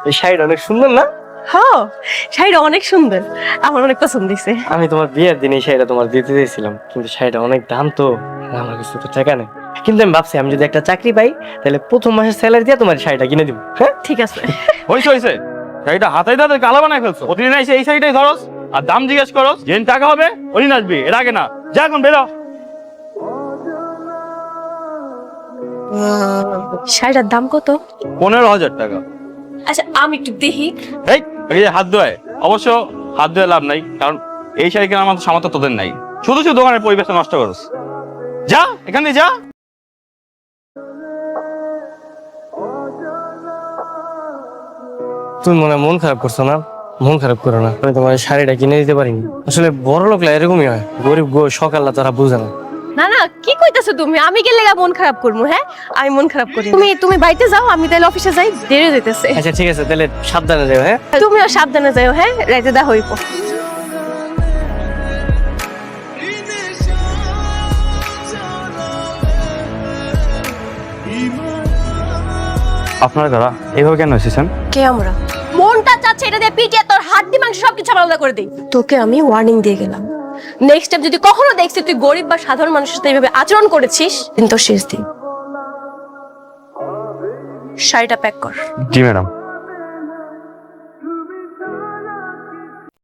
এই শাড়িটা অনেক সুন্দর না? হ্যাঁ, শাড়িটা অনেক সুন্দর, আমার অনেক পছন্দ হয়েছে। আমি তোমার বিয়ের দিন এই শাড়িটা তোমার দিতে দিয়েছিলাম, কিন্তু শাড়িটা অনেক দাম তো, আর আমার কাছে তো টাকা নেই। কিন্তু আমি ভাবছি আমি যদি একটা চাকরি পাই তাহলে প্রথম মাসের স্যালারি দিয়ে তোমার শাড়িটা কিনে দিব। হ্যাঁ ঠিক আছে। হয়েছে শাড়িটা হাতাই দাঁতে কালো বানায় ফেলছো। প্রতিদিন এসে এই শাড়িটাই ধরস আর দাম জিজ্ঞেস করস। যেদিন টাকা হবে ওদিন আসবি, এর আগে না। যা এখন বেরো। শাড়িটার দাম কত? 15,000 টাকা। আচ্ছা আমি একটু দেখি। এই যে হাত ধোয়, অবশ্য হাত ধোয়া লাভ নাই, কারণ এই শাড়ি কেনার মতো সামর্থ্য তোদের নাই। শুধু শুধু দোকানের পরিবেশটা নষ্ট করস। যা এখান দিয়ে যা। তুমি মনে হয় মন খারাপ করছো না? মন খারাপ করো না, আমি তোমার শাড়িটা কিনে দিতে পারিনি। আসলে বড় লোকরা এরকমই হয়, গরিব সকালটা তারা বুঝে না। না না, কি কইতাছো তুমি? আমি গেলে মন খারাপ করবো? হ্যাঁ, আমি মন খারাপ করি? তুমি বাড়িতে যাও, আমি তাহলে অফিসে যাই, দেরি হইতেছে। আচ্ছা ঠিক আছে, তাহলে সাবধানে যাও। হ্যাঁ তুমিও সাবধানে যাও। হ্যাঁ, রাইতে দা হইব। আপনারা যারা এইভাবে কেন এসেছেন? কে আমরা? মনটা চাচ্ছে এটা দিয়ে পিটিয়ে তোর হাড্ডি মাংস সবকিছু আলাদা করে দেই। তোকে আমি ওয়ার্নিং দিয়ে গেলাম, নেক্সট টাইম যদি কখনো দেখছি তুই গরিব বা সাধারণ মানুষের সাথে এইভাবে আচরণ করেছিস, কিন্তু শেষ দিন। শাড়িটা প্যাক কর। জি ম্যাডাম।